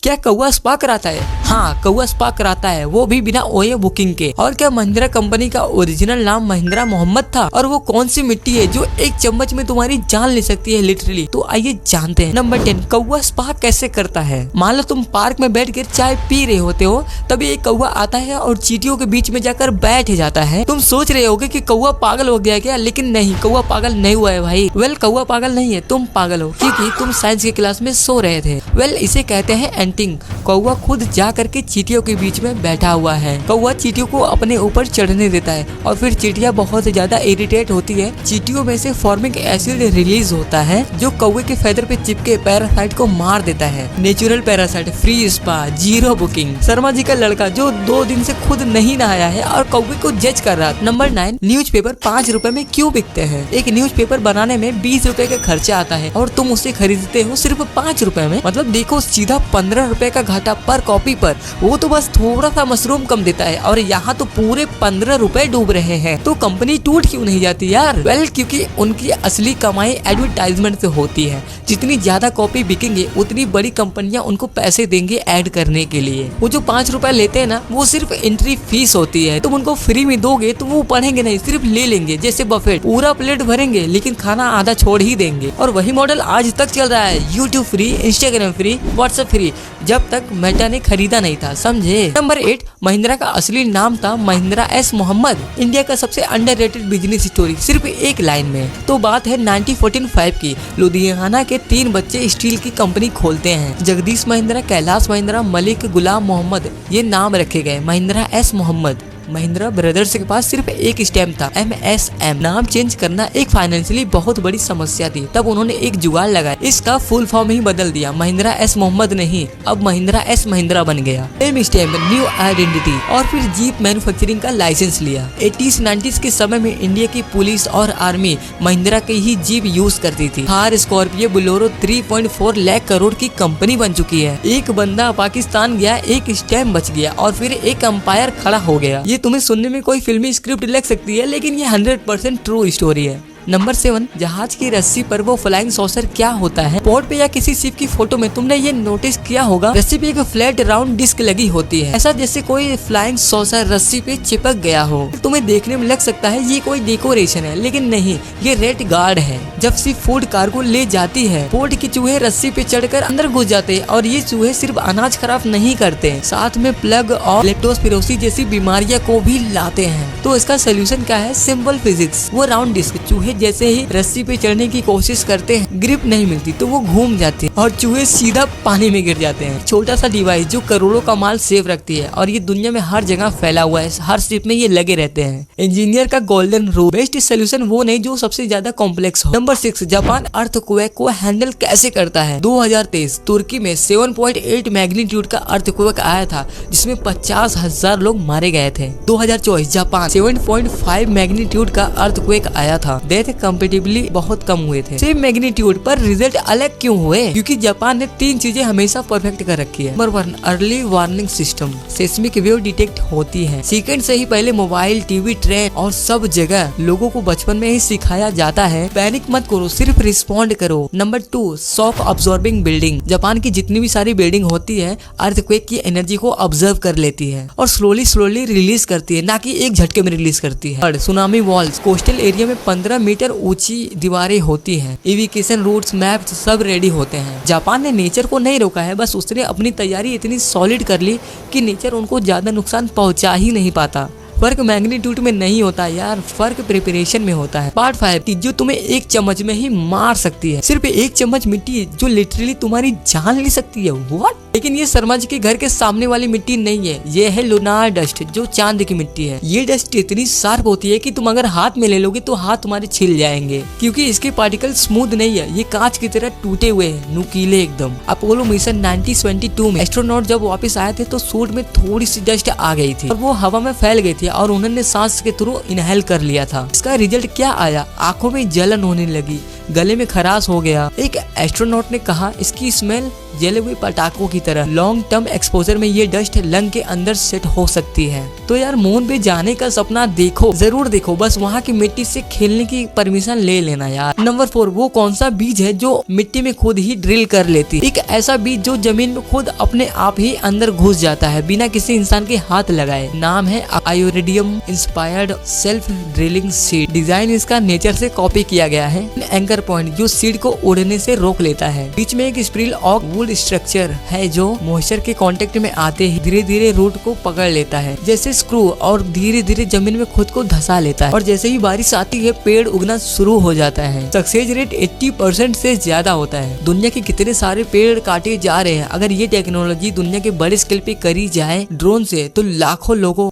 क्या कौवा स्पा कराता है? हाँ, कौवा स्पा कराता है, वो भी बिना ओयो बुकिंग के। और क्या महिंद्रा कंपनी का ओरिजिनल नाम महिंद्रा मोहम्मद था? और वो कौन सी मिट्टी है जो एक चम्मच में तुम्हारी जान ले सकती है लिटरली? तो आइए जानते हैं। नंबर 10, कौवा स्पा कैसे करता है। मान लो तुम पार्क में बैठ कर चाय पी रहे होते हो, तभी एक कौवा आता है और चींटियों के बीच में जाकर बैठ जाता है। तुम सोच रहे होगे कि कौवा पागल हो गया क्या, लेकिन नहीं, कौवा पागल नहीं हुआ है भाई। वेल, कौवा पागल नहीं है, तुम पागल हो, क्योंकि तुम साइंस की क्लास में सो रहे थे। वेल, इसे कहते हैं एंटिंग। कौवा खुद जा करके चींटियों के बीच में बैठा हुआ है। कौवा चींटियों को अपने ऊपर चढ़ने देता है और फिर चींटियां बहुत ज्यादा इरिटेट होती है। चींटियों में से फॉर्मिक एसिड रिलीज होता है जो कौवे के फेदर पे चिपके पैरासाइट को मार देता है। Natural parasite, free spa, zero booking. Sharma ji का लड़का जो 2 दिन से खुद नहीं नहाया है और कौवे को जज कर रहा। नंबर 9, न्यूज़पेपर 5 रुपए में क्यों बिकते हैं। एक न्यूज़पेपर बनाने में 20 रुपए का खर्चा आता है और तुम उसे खरीदते हो सिर्फ 5 रुपए में। मतलब देखो, सीधा 15 रुपए का घाटा पर कॉपी पर। वो तो बस थोड़ा सा मशरूम कम देता है और यहाँ तो पूरे 15 रुपए डूब रहे हैं। तो कंपनी टूट क्यों नहीं जाती यार? वेल, क्योंकि उनकी असली कमाई एडवर्टाइजमेंट से होती है। जितनी ज्यादा कॉपी बिकेंगे उतनी बड़ी कंपनियां उनको पैसे देंगे ऐड करने के लिए। वो जो 5 रुपए लेते हैं ना, वो सिर्फ एंट्री फीस होती है। तुम उनको फ्री में दोगे तो वो पढ़ेंगे नहीं, सिर्फ ले लेंगे। जैसे बफेट, पूरा प्लेट भरेंगे लेकिन खाना आधा छोड़ ही देंगे। और वही मॉडल आज तक चल रहा है। YouTube free, Instagram free, WhatsApp free, जब तक मेटा ने खरीदा नहीं था, समझे। नंबर 8, महिंद्रा का असली नाम था महिंद्रा एस मोहम्मद। इंडिया का सबसे अंडररेटेड बिजनेस स्टोरी सिर्फ एक लाइन में। तो बात है 1945 की। लुधियाना के 3 बच्चे स्टील की कंपनी खोलते हैं। जगदीश महिंद्रा, कैलाश महिंद्रा, मलिक गुलाम मोहम्मद, ये नाम रखे गए महिंद्रा एस मोहम्मद। महिंद्रा ब्रदर्स के पास सिर्फ एक स्टैम्प था, MSM। नाम चेंज करना एक फाइनेंशियली बहुत बड़ी समस्या थी। तब उन्होंने एक जुगाड़ लगाया, इसका फुल फॉर्म ही बदल दिया। महिंद्रा एस मोहम्मद नहीं, अब महिंद्रा एस महिंद्रा बन गया। Same stamp, new identity. और फिर जीप मैन्युफैक्चरिंग का लाइसेंस लिया। 80s-90s के समय में इंडिया की पुलिस और आर्मी महिंद्रा की ही जीप यूज करती थी। थार, स्कॉर्पियो, बोलेरो 3.4 लाख करोड़ की कंपनी बन चुकी है। एक बंदा पाकिस्तान गया, एक स्टैम्प बच गया और फिर एक अंपायर खड़ा हो गया। ये तुम्हें सुनने में कोई फिल्मी स्क्रिप्ट लग सकती है, लेकिन ये 100% ट्रू स्टोरी है। नंबर 7, जहाज की रस्सी पर वो फ्लाइंग सॉसर क्या होता है। पोर्ट पे या किसी शिप की फोटो में तुमने ये नोटिस किया होगा, रस्सी पे एक फ्लैट राउंड डिस्क लगी होती है, ऐसा जैसे कोई फ्लाइंग सॉसर रस्सी पे चिपक गया हो। तुम्हें देखने में लग सकता है ये कोई डेकोरेशन है, लेकिन नहीं, ये रेड गार्ड है। जब शिप फूड कार्गो ले जाती है, पोर्ट के चूहे रस्सी पे चढ़कर अंदर घुस जाते हैं और ये चूहे सिर्फ अनाज खराब नहीं करते, साथ में प्लग और लेप्टोस्पिरोसिस जैसी बीमारियां को भी लाते हैं। तो इसका सोल्यूशन क्या है? Simple physics. वो राउंड डिस्क, चूहे जैसे ही रस्सी पे चढ़ने की कोशिश करते हैं, ग्रिप नहीं मिलती तो वो घूम जाते हैं और चूहे सीधा पानी में गिर जाते हैं। छोटा सा डिवाइस जो करोड़ों का माल सेव रखती है और ये दुनिया में हर जगह फैला हुआ है, हर शिप में ये लगे रहते हैं। इंजीनियर का गोल्डन रूल, बेस्ट सोल्यूशन वो नहीं जो सबसे ज्यादा कॉम्प्लेक्स हो। नंबर 6, जापान अर्थक्वेक को हैंडल कैसे करता है। 2023 तुर्की में 7.8 मैग्नीट्यूड का अर्थक्वेक आया था, जिसमें 50,000 लोग मारे गए थे। 2024 जापान 7.5 मैग्नीट्यूड का अर्थक्वेक आया था। कंपेटिबली बहुत कम हुए थे। सेम मैग्नीट्यूड पर रिजल्ट अलग क्यों हुए? क्योंकि जापान ने 3 चीजें हमेशा परफेक्ट कर रखी है। Number 1, early warning system. Seismic wave detect होती है सेकंड से ही पहले। मोबाइल, टीवी, ट्रेन और सब जगह लोगों को बचपन में ही सिखाया जाता है, पैनिक मत करो, सिर्फ रिस्पॉन्ड करो। Number 2, shock absorbing building. Japan की जितनी भी सारी बिल्डिंग होती है, अर्थक्वेक की एनर्जी को ऑब्जर्व कर लेती है और स्लोली रिलीज करती है, ना कि एक झटके में रिलीज करती है। सुनामी वॉल्स, कोस्टल एरिया में 15 मीटर ऊंची दीवारें होती हैं। इवेक्यूएशन रूट्स, मैप्स सब रेडी होते हैं। जापान ने नेचर को नहीं रोका है, बस उसने अपनी तैयारी इतनी सॉलिड कर ली कि नेचर उनको ज्यादा नुकसान पहुंचा ही नहीं पाता। फर्क मैग्नीट्यूड में नहीं होता यार, फर्क प्रिपरेशन में होता है। पार्ट 5, जो तुम्हें एक चम्मच में ही मार सकती है। सिर्फ एक चम्मच मिट्टी जो लिटरली तुम्हारी जान ले सकती है। व्हाट? लेकिन ये शर्मा जी के घर के सामने वाली मिट्टी नहीं है, ये है लूनार डस्ट, जो चांद की मिट्टी है। ये डस्ट इतनी शार्प होती है कि तुम अगर हाथ में ले लोगे तो हाथ तुम्हारे छिल जाएंगे, क्योंकि इसके पार्टिकल स्मूथ नहीं है, ये कांच की तरह टूटे हुए हैं, नुकीले एकदम। अपोलो मिशन 1922 में एस्ट्रोनॉट जब वापस आए थे तो सूट में थोड़ी सी डस्ट आ गई थी और वो हवा में फैल गई थी और उन्होंने सांस के थ्रू इनहेल कर लिया था। इसका रिजल्ट क्या आया? आंखों में जलन होने लगी, गले में खराश हो गया। एक एस्ट्रोनॉट ने कहा इसकी स्मेल जले हुए पटाखों की तरह। लॉन्ग टर्म एक्सपोजर में ये डस्ट लंग के अंदर सेट हो सकती है। तो यार मून पे जाने का सपना देखो, जरूर देखो, बस वहाँ की मिट्टी से खेलने की परमिशन ले लेना यार। नंबर 4, वो कौन सा बीज है जो मिट्टी में खुद ही ड्रिल कर लेती है? एक ऐसा बीज जो जमीन में खुद अपने आप ही अंदर घुस जाता है बिना किसी इंसान के हाथ लगाए। नाम है erodium inspired self drilling seed. Design इसका नेचर से कॉपी किया गया है। एंकर पॉइंट जो सीड को उड़ने से रोक लेता है। बीच में एक स्प्रिल ऑफ वुड स्ट्रक्चर है जो मॉइस्चर के कांटेक्ट में आते ही धीरे धीरे रूट को पकड़ लेता है जैसे स्क्रू, और धीरे धीरे जमीन में खुद को धंसा लेता है। और जैसे ही बारिश आती है पेड़ उगना शुरू हो जाता है। सक्सेस रेट 80% से ज्यादा होता है। दुनिया के कितने सारे पेड़ काटे जा रहे हैं। अगर ये टेक्नोलॉजी दुनिया के बड़े स्केल पे करी जाए ड्रोन से, तो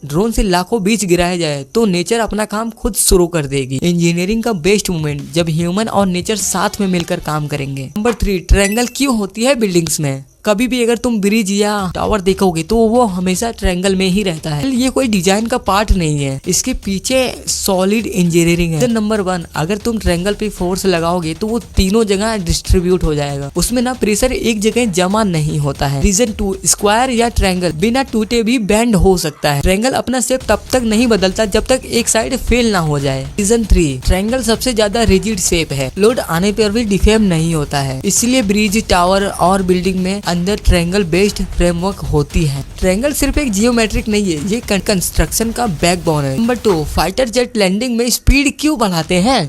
ड्रोन से लाखों बीज गिराया जाए तो नेचर अपना काम खुद शुरू कर देगी। इंजीनियरिंग का बेस्ट मोमेंट जब ह्यूमन और नेचर साथ में मिलकर काम करेंगे। नंबर 3, ट्रायंगल क्यों होती है बिल्डिंग्स में? कभी भी अगर तुम ब्रिज या टावर देखोगे तो वो हमेशा ट्रायंगल में ही रहता है। ये कोई डिजाइन का पार्ट नहीं है, इसके पीछे सॉलिड इंजीनियरिंग है। नंबर 1, अगर तुम ट्रायंगल पे फोर्स लगाओगे तो वो तीनों जगह डिस्ट्रीब्यूट हो जाएगा। उसमें ना प्रेशर एक जगह जमा नहीं होता है। रीजन 2, स्क्वायर या ट्रायंगल बिना टूटे भी बेंड हो सकता है। ट्रायंगल अपना शेप तब तक नहीं बदलता जब तक एक साइड फेल ना हो जाए। रीजन 3, ट्रायंगल सबसे ज्यादा रिजिड शेप है, लोड आने पर भी डिफेम नहीं होता है। इसलिए ब्रिज, टावर और बिल्डिंग में अंदर ट्रायंगल बेस्ड फ्रेमवर्क होती है। ट्रायंगल सिर्फ एक जियोमेट्रिक नहीं है, ये कंस्ट्रक्शन का बैकबोन है। नंबर 2, फाइटर जेट लैंडिंग में स्पीड क्यों बढ़ाते हैं?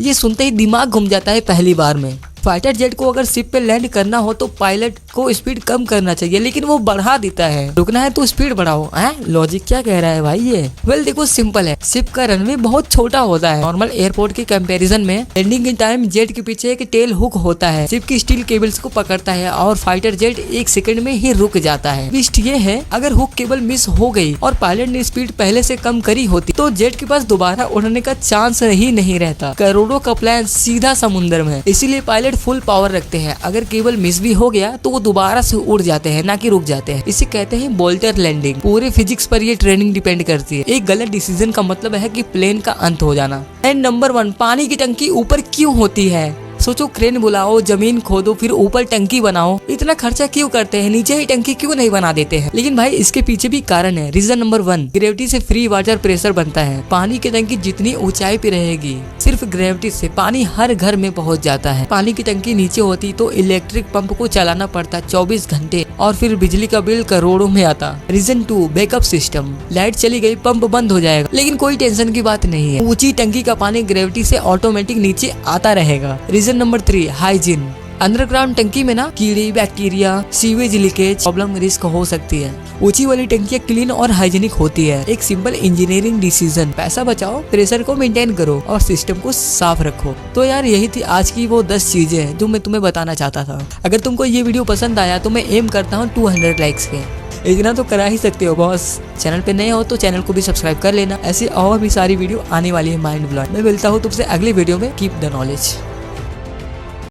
ये सुनते ही दिमाग घूम जाता है पहली बार में। फाइटर जेट को अगर शिप पे लैंड करना हो तो पायलट को स्पीड कम करना चाहिए, लेकिन वो बढ़ा देता है। रुकना है तो स्पीड बढ़ाओ। लॉजिक क्या कह रहा है भाई ये? देखो सिंपल है, शिप का रनवे बहुत छोटा होता है। नॉर्मल एयरपोर्ट के कंपैरिजन में लैंडिंग के टाइम जेट के पीछे एक टेल हुक होता है, शिप की स्टील केबल्स को पकड़ता है और फाइटर जेट 1 सेकंड में ही रुक जाता है। ट्विस्ट ये है, अगर हुक केबल मिस हो गई और पायलट ने स्पीड पहले से कम करी होती तो जेट के पास दोबारा उड़ने का चांस ही नहीं रहता। करोड़ों का प्लान सीधा समुद्र में, इसीलिए पायलट फुल पावर रखते हैं। अगर केबल मिस भी हो गया तो वो दोबारा से उड़ जाते हैं, ना कि रुक जाते हैं। इसे कहते हैं बोल्टर लैंडिंग। पूरे फिजिक्स पर ये ट्रेनिंग डिपेंड करती है। एक गलत डिसीजन का मतलब है कि प्लेन का अंत हो जाना। एंड नंबर 1, पानी की टंकी ऊपर क्यों होती है? सोचो, क्रेन बुलाओ, जमीन खोदो, फिर ऊपर टंकी बनाओ, इतना खर्चा क्यों करते हैं? नीचे ही टंकी क्यों नहीं बना देते हैं? लेकिन भाई इसके पीछे भी कारण है। रीजन नंबर 1, ग्रेविटी से फ्री वाटर प्रेशर बनता है। पानी की टंकी जितनी ऊंचाई पे रहेगी, सिर्फ ग्रेविटी से पानी हर घर में पहुंच जाता है। पानी की टंकी नीचे होती तो इलेक्ट्रिक पंप को चलाना पड़ता 24 घंटे और फिर बिजली का बिल करोड़ों में आता। Reason 2, backup system. लाइट चली गई, पंप बंद हो जाएगा, लेकिन कोई टेंशन की बात नहीं है। ऊंची टंकी का पानी ग्रेविटी से ऑटोमेटिक नीचे आता रहेगा। Reason number 3, hygiene. अंडरग्राउंड टंकी में ना कीड़े, bacteria, sewage leakage problem risk हो सकती है। ऊंची वाली टंकियां क्लीन और हाइजीनिक होती है। एक सिंपल इंजीनियरिंग डिसीजन, पैसा बचाओ, प्रेशर को मेंटेन करो और सिस्टम को साफ रखो। तो यार यही थी आज की वो 10 चीजें जो मैं तुम्हें बताना चाहता था। अगर तुमको ये वीडियो पसंद आया तो मैं एम करता हूँ 200 लाइक्स के। इतना तो करा ही सकते हो बॉस। चैनल पे नए हो तो चैनल को भी सब्सक्राइब कर लेना। ऐसी और भी सारी वीडियो आने वाली है माइंड ब्लोइंग। मैं मिलता हूँ तुमसे अगली वीडियो में। Keep the knowledge.